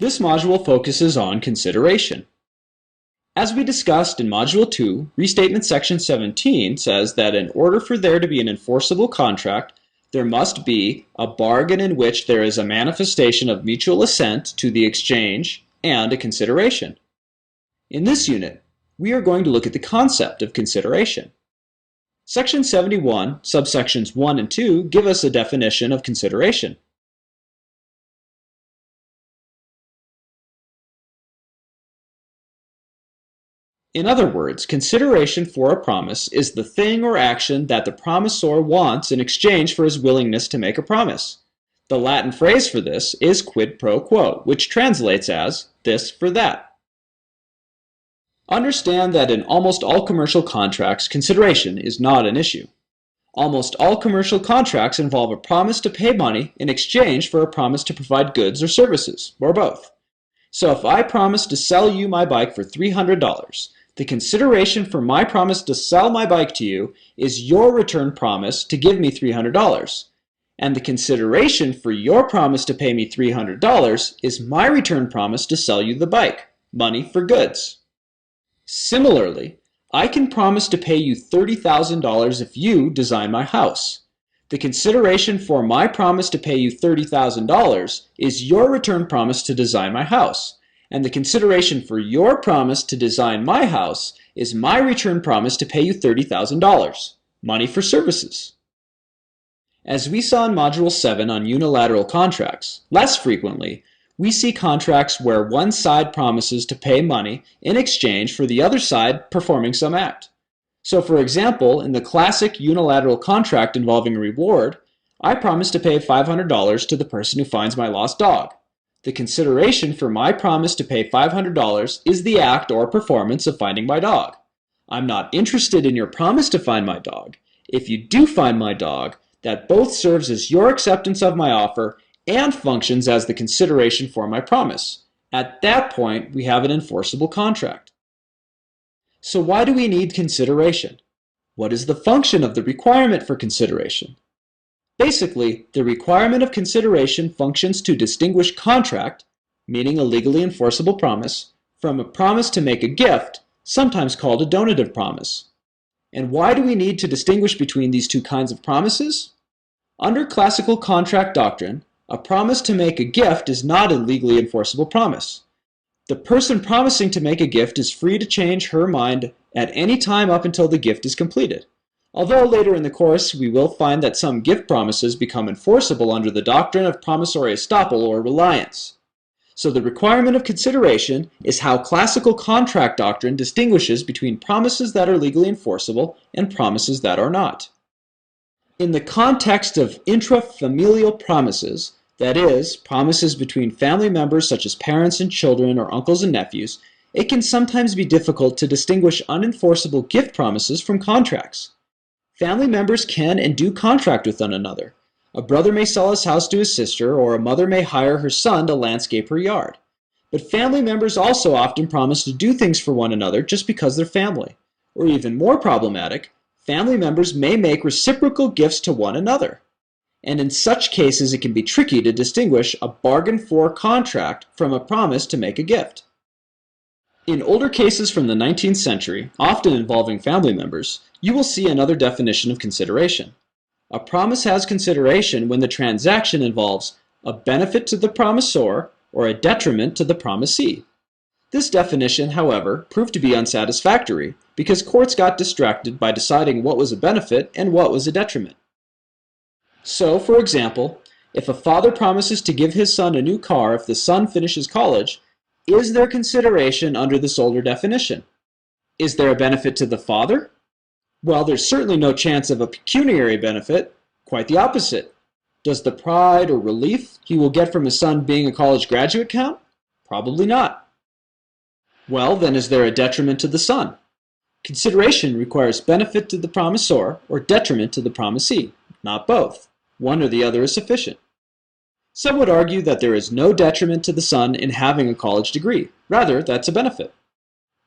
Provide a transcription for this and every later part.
This module focuses on consideration. As we discussed in Module 2, Restatement Section 17 says that in order for there to be an enforceable contract, there must be a bargain in which there is a manifestation of mutual assent to the exchange and a consideration. In this unit, we are going to look at the concept of consideration. Section 71, subsections 1 and 2 give us a definition of consideration. In other words, consideration for a promise is the thing or action that the promisor wants in exchange for his willingness to make a promise. The Latin phrase for this is quid pro quo, which translates as this for that. Understand that in almost all commercial contracts, consideration is not an issue. Almost all commercial contracts involve a promise to pay money in exchange for a promise to provide goods or services, or both. So if I promise to sell you my bike for $300, the consideration for my promise to sell my bike to you is your return promise to give me $300. And the consideration for your promise to pay me $300 is my return promise to sell you the bike, money for goods. Similarly, I can promise to pay you $30,000 if you design my house. The consideration for my promise to pay you $30,000 is your return promise to design my house. And the consideration for your promise to design my house is my return promise to pay you $30,000, money for services. As we saw in Module 7 on unilateral contracts, less frequently, we see contracts where one side promises to pay money in exchange for the other side performing some act. So for example, in the classic unilateral contract involving a reward, I promise to pay $500 to the person who finds my lost dog. The consideration for my promise to pay $500 is the act or performance of finding my dog. I'm not interested in your promise to find my dog. If you do find my dog, that both serves as your acceptance of my offer and functions as the consideration for my promise. At that point, we have an enforceable contract. So why do we need consideration? What is the function of the requirement for consideration? Basically, the requirement of consideration functions to distinguish contract, meaning a legally enforceable promise, from a promise to make a gift, sometimes called a donative promise. And why do we need to distinguish between these two kinds of promises? Under classical contract doctrine, a promise to make a gift is not a legally enforceable promise. The person promising to make a gift is free to change her mind at any time up until the gift is completed. Although later in the course we will find that some gift promises become enforceable under the doctrine of promissory estoppel or reliance. So the requirement of consideration is how classical contract doctrine distinguishes between promises that are legally enforceable and promises that are not. In the context of intrafamilial promises, that is, promises between family members such as parents and children or uncles and nephews, it can sometimes be difficult to distinguish unenforceable gift promises from contracts. Family members can and do contract with one another. A brother may sell his house to his sister, or a mother may hire her son to landscape her yard. But family members also often promise to do things for one another just because they're family. Or even more problematic, family members may make reciprocal gifts to one another. And in such cases, it can be tricky to distinguish a bargain for contract from a promise to make a gift. In older cases from the 19th century, often involving family members, you will see another definition of consideration. A promise has consideration when the transaction involves a benefit to the promisor or a detriment to the promisee. This definition, however, proved to be unsatisfactory because courts got distracted by deciding what was a benefit and what was a detriment. So, for example, if a father promises to give his son a new car if the son finishes college, is there consideration under this older definition? Is there a benefit to the father? Well, there's certainly no chance of a pecuniary benefit. Quite the opposite. Does the pride or relief he will get from his son being a college graduate count? Probably not. Well, then is there a detriment to the son? Consideration requires benefit to the promisor or detriment to the promisee, not both. One or the other is sufficient. Some would argue that there is no detriment to the son in having a college degree. Rather, that's a benefit.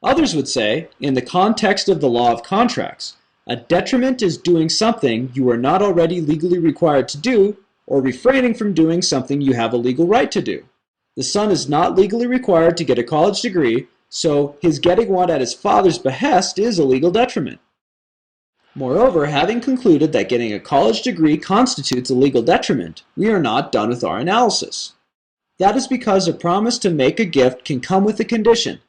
Others would say, in the context of the law of contracts, a detriment is doing something you are not already legally required to do, or refraining from doing something you have a legal right to do. The son is not legally required to get a college degree, so his getting one at his father's behest is a legal detriment. Moreover, having concluded that getting a college degree constitutes a legal detriment, we are not done with our analysis. That is because a promise to make a gift can come with a condition,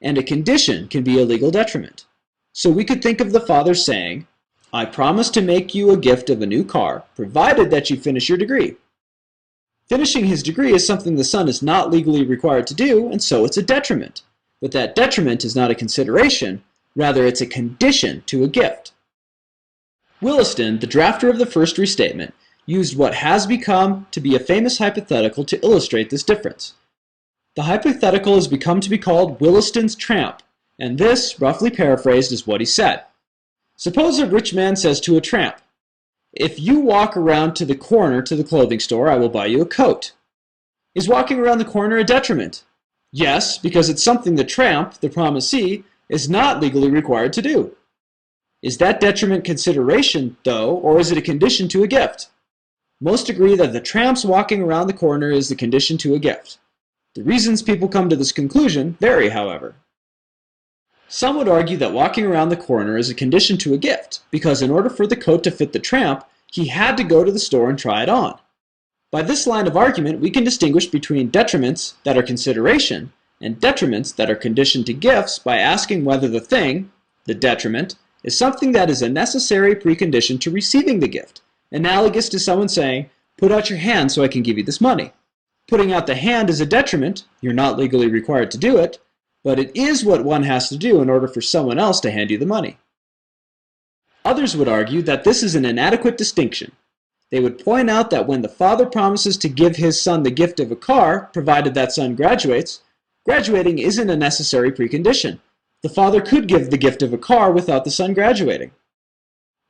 and a condition can be a legal detriment. So we could think of the father saying, "I promise to make you a gift of a new car, provided that you finish your degree." Finishing his degree is something the son is not legally required to do, and so it's a detriment. But that detriment is not a consideration, rather it's a condition to a gift. Williston, the drafter of the first restatement, used what has become to be a famous hypothetical to illustrate this difference. The hypothetical has become to be called Williston's tramp, and this, roughly paraphrased, is what he said. Suppose a rich man says to a tramp, "If you walk around to the corner to the clothing store, I will buy you a coat." Is walking around the corner a detriment? Yes, because it's something the tramp, the promisee, is not legally required to do. Is that detriment consideration, though, or is it a condition to a gift? Most agree that the tramp's walking around the corner is the condition to a gift. The reasons people come to this conclusion vary, however. Some would argue that walking around the corner is a condition to a gift, because in order for the coat to fit the tramp, he had to go to the store and try it on. By this line of argument, we can distinguish between detriments that are consideration and detriments that are conditioned to gifts by asking whether the thing, the detriment, is something that is a necessary precondition to receiving the gift, analogous to someone saying, "Put out your hand so I can give you this money." Putting out the hand is a detriment, you're not legally required to do it, but it is what one has to do in order for someone else to hand you the money. Others would argue that this is an inadequate distinction. They would point out that when the father promises to give his son the gift of a car, provided that son graduates, graduating isn't a necessary precondition. The father could give the gift of a car without the son graduating.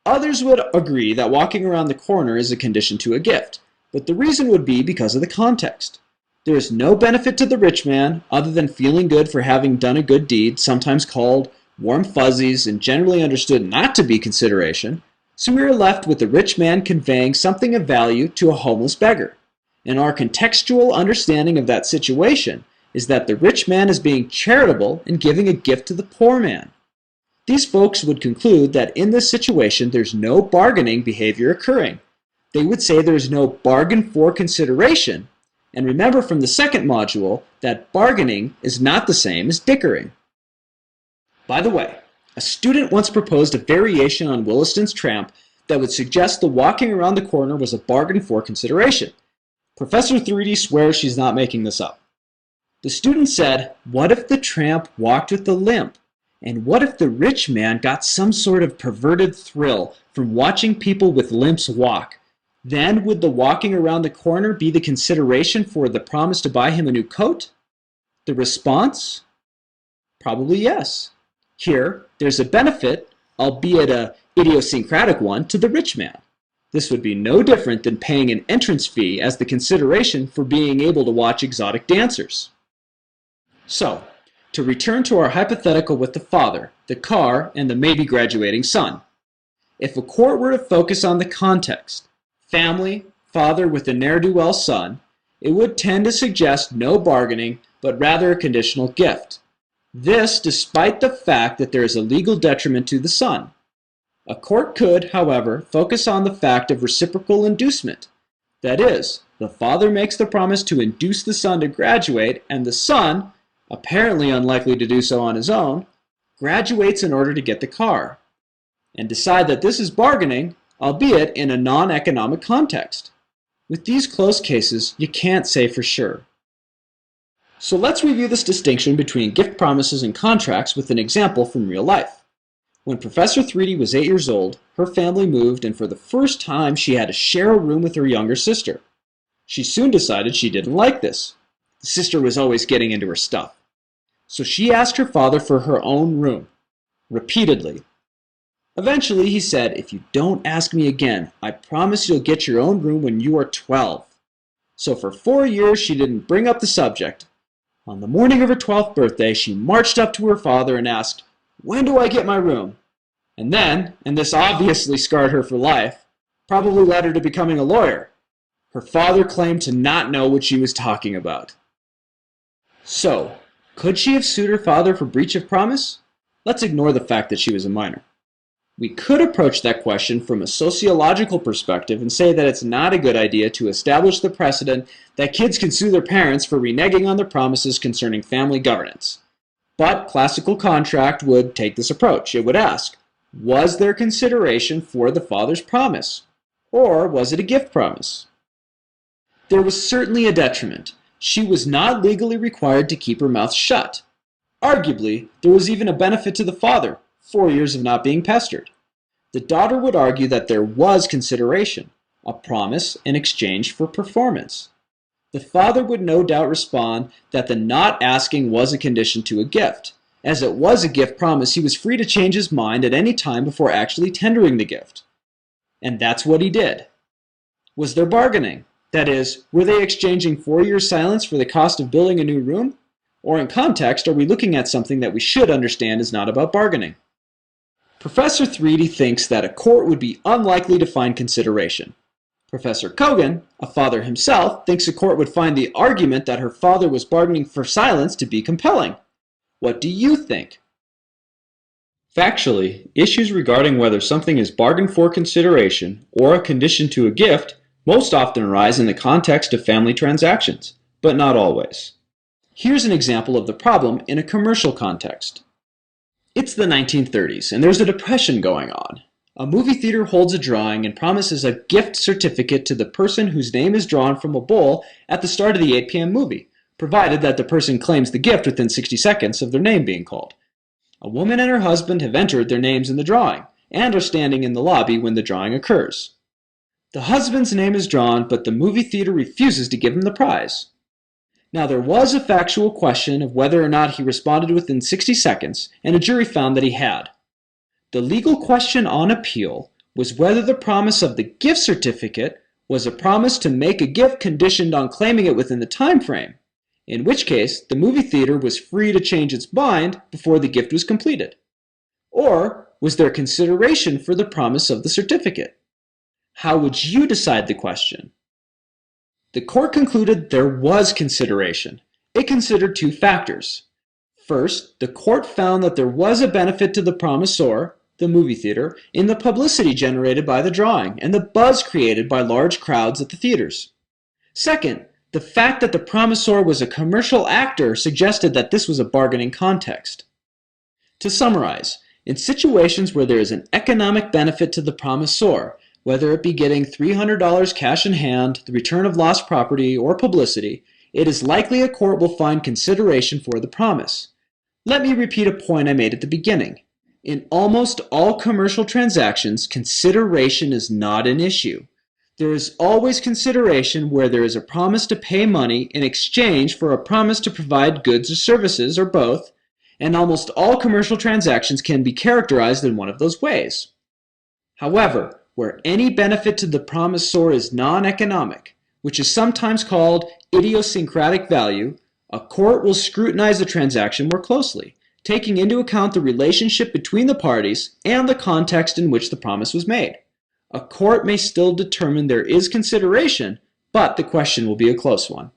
Others would agree that walking around the corner is a condition to a gift, but the reason would be because of the context. There is no benefit to the rich man other than feeling good for having done a good deed, sometimes called warm fuzzies and generally understood not to be consideration, so we are left with the rich man conveying something of value to a homeless beggar. And our contextual understanding of that situation is that the rich man is being charitable and giving a gift to the poor man. These folks would conclude that in this situation there's no bargaining behavior occurring. They would say there's no bargain for consideration, and remember from the second module that bargaining is not the same as dickering. By the way, a student once proposed a variation on Williston's tramp that would suggest the walking around the corner was a bargain for consideration. Professor 3D swears she's not making this up. The student said, what if the tramp walked with a limp? And what if the rich man got some sort of perverted thrill from watching people with limps walk? Then would the walking around the corner be the consideration for the promise to buy him a new coat? The response? Probably yes. Here, there's a benefit, albeit an idiosyncratic one, to the rich man. This would be no different than paying an entrance fee as the consideration for being able to watch exotic dancers. So, to return to our hypothetical with the father, the car, and the maybe graduating son. If a court were to focus on the context, family, father with a ne'er-do-well son, it would tend to suggest no bargaining, but rather a conditional gift. This despite the fact that there is a legal detriment to the son. A court could, however, focus on the fact of reciprocal inducement. That is, the father makes the promise to induce the son to graduate, and the son, apparently unlikely to do so on his own, graduates in order to get the car, and decide that this is bargaining, albeit in a non-economic context. With these close cases, you can't say for sure. So let's review this distinction between gift promises and contracts with an example from real life. When Professor 3D was 8 years old, her family moved, and for the first time she had to share a room with her younger sister. She soon decided she didn't like this. The sister was always getting into her stuff. So she asked her father for her own room, repeatedly. Eventually he said, "If you don't ask me again, I promise you'll get your own room when you are 12. So for 4 years she didn't bring up the subject. On the morning of her 12th birthday, she marched up to her father and asked, "When do I get my room?" And then, and this obviously scarred her for life, probably led her to becoming a lawyer. Her father claimed to not know what she was talking about. So, could she have sued her father for breach of promise? Let's ignore the fact that she was a minor. We could approach that question from a sociological perspective and say that it's not a good idea to establish the precedent that kids can sue their parents for reneging on their promises concerning family governance. But classical contract would take this approach. It would ask, was there consideration for the father's promise? Or was it a gift promise? There was certainly a detriment. She was not legally required to keep her mouth shut. Arguably, there was even a benefit to the father, 4 years of not being pestered. The daughter would argue that there was consideration, a promise in exchange for performance. The father would no doubt respond that the not asking was a condition to a gift. As it was a gift promise, he was free to change his mind at any time before actually tendering the gift. And that's what he did. Was there bargaining? That is, were they exchanging 4 years' silence for the cost of building a new room? Or in context, are we looking at something that we should understand is not about bargaining? Professor Threedy thinks that a court would be unlikely to find consideration. Professor Kogan, a father himself, thinks a court would find the argument that her father was bargaining for silence to be compelling. What do you think? Factually, issues regarding whether something is bargained for consideration or a condition to a gift most often arise in the context of family transactions, but not always. Here's an example of the problem in a commercial context. It's the 1930s, and there's a depression going on. A movie theater holds a drawing and promises a gift certificate to the person whose name is drawn from a bowl at the start of the 8 p.m. movie, provided that the person claims the gift within 60 seconds of their name being called. A woman and her husband have entered their names in the drawing, and are standing in the lobby when the drawing occurs. The husband's name is drawn, but the movie theater refuses to give him the prize. Now, there was a factual question of whether or not he responded within 60 seconds, and a jury found that he had. The legal question on appeal was whether the promise of the gift certificate was a promise to make a gift conditioned on claiming it within the time frame, in which case the movie theater was free to change its mind before the gift was completed. Or was there consideration for the promise of the certificate? How would you decide the question? The court concluded there was consideration. It considered two factors. First, the court found that there was a benefit to the promisor, the movie theater, in the publicity generated by the drawing and the buzz created by large crowds at the theaters. Second, the fact that the promisor was a commercial actor suggested that this was a bargaining context. To summarize, in situations where there is an economic benefit to the promisor, whether it be getting $300 cash in hand, the return of lost property, or publicity, it is likely a court will find consideration for the promise. Let me repeat a point I made at the beginning. In almost all commercial transactions, consideration is not an issue. There is always consideration where there is a promise to pay money in exchange for a promise to provide goods or services, or both, and almost all commercial transactions can be characterized in one of those ways. However, where any benefit to the promisor is non-economic, which is sometimes called idiosyncratic value, a court will scrutinize the transaction more closely, taking into account the relationship between the parties and the context in which the promise was made. A court may still determine there is consideration, but the question will be a close one.